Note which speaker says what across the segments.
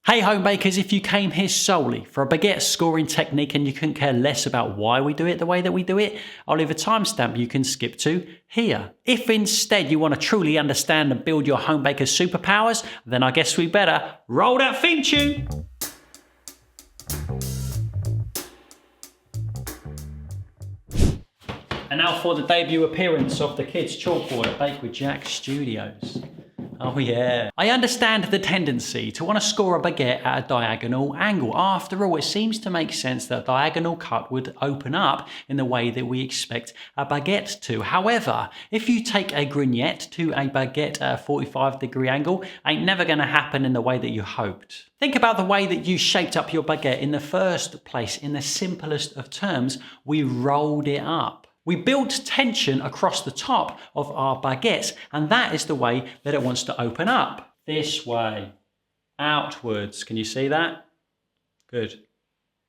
Speaker 1: Hey home bakers, if you came here solely for a baguette scoring technique and you couldn't care less about why we do it the way that we do it, I'll leave a timestamp you can skip to here. If instead you want to truly understand and build your home baker's superpowers, then I guess we better roll that theme tune. And now for the debut appearance of the kids' chalkboard at Bake with Jack Studios. Oh yeah. I understand the tendency to want to score a baguette at a diagonal angle. After all, it seems to make sense that a diagonal cut would open up in the way that we expect a baguette to. However, if you take a grignette to a baguette at a 45-degree angle, ain't never going to happen in the way that you hoped. Think about the way that you shaped up your baguette in the first place. In the simplest of terms, we rolled it up. We built tension across the top of our baguettes, and that is the way that it wants to open up. This way, outwards. Can you see that? Good.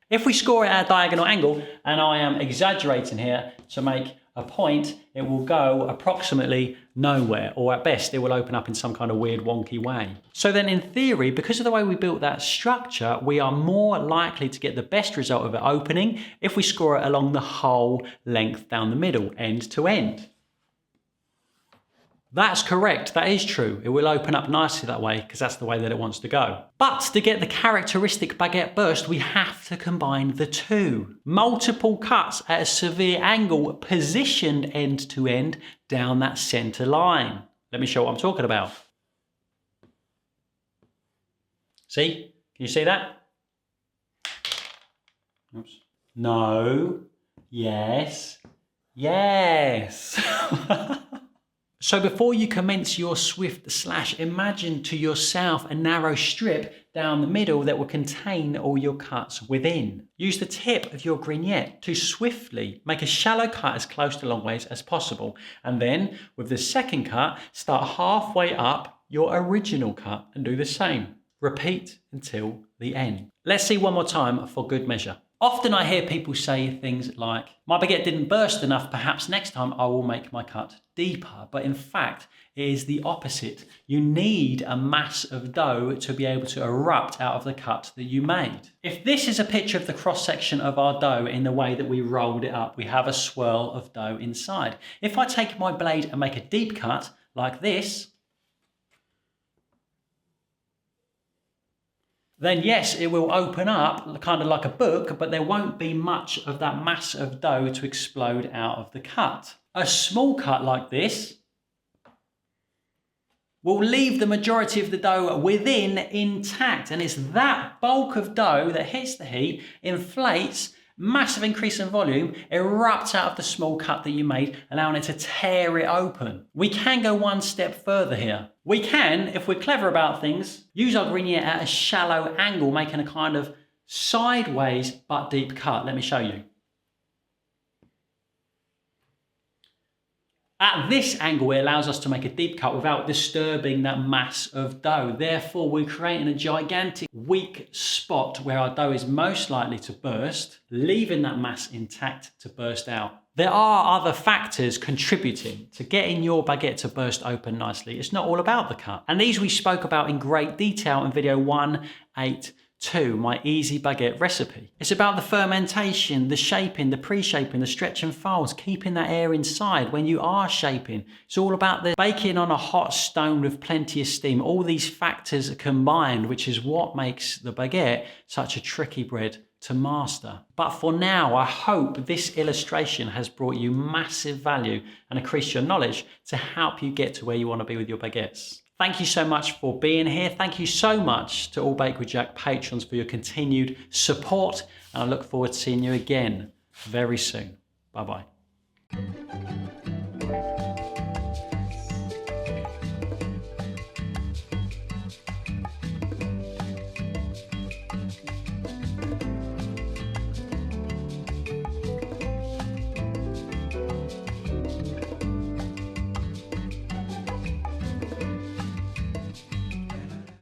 Speaker 1: If we score it at a diagonal angle, and I am exaggerating here to make a point, it will go approximately nowhere, or at best it will open up in some kind of weird wonky way. So then in theory, because of the way we built that structure, we are more likely to get the best result of it opening if we score it along the whole length down the middle, end to end. That's correct, that is true. It will open up nicely that way because that's the way that it wants to go. But to get the characteristic baguette burst, we have to combine the two. Multiple cuts at a severe angle, positioned end to end down that center line. Let me show what I'm talking about. See? Can you see that? Oops. No. Yes. Yes. So before you commence your swift slash, imagine to yourself a narrow strip down the middle that will contain all your cuts within. Use the tip of your grignette to swiftly make a shallow cut as close to long ways as possible. And then with the second cut, start halfway up your original cut and do the same. Repeat until the end. Let's see one more time for good measure. Often I hear people say things like, my baguette didn't burst enough, perhaps next time I will make my cut deeper. But in fact, it is the opposite. You need a mass of dough to be able to erupt out of the cut that you made. If this is a picture of the cross-section of our dough in the way that we rolled it up, we have a swirl of dough inside. If I take my blade and make a deep cut like this, then yes, it will open up kind of like a book, but there won't be much of that mass of dough to explode out of the cut. A small cut like this will leave the majority of the dough within intact, and it's that bulk of dough that hits the heat, inflates, massive increase in volume, erupts out of the small cut that you made, allowing it to tear it open. We can go one step further here. We can, if we're clever about things, use our grignette at a shallow angle, making a kind of sideways but deep cut. Let me show you. At this angle, it allows us to make a deep cut without disturbing that mass of dough. Therefore, we're creating a gigantic weak spot where our dough is most likely to burst, leaving that mass intact to burst out. There are other factors contributing to getting your baguette to burst open nicely. It's not all about the cut. And these we spoke about in great detail in video 182, my easy baguette recipe. It's about the fermentation, the shaping, the pre-shaping, the stretch and folds, keeping that air inside when you are shaping. It's all about the baking on a hot stone with plenty of steam. All these factors combined, which is what makes the baguette such a tricky bread to master. But for now, I hope this illustration has brought you massive value and increased your knowledge to help you get to where you want to be with your baguettes. Thank you so much for being here. Thank you so much to all Bake with Jack patrons for your continued support, and I look forward to seeing you again very soon. Bye-bye.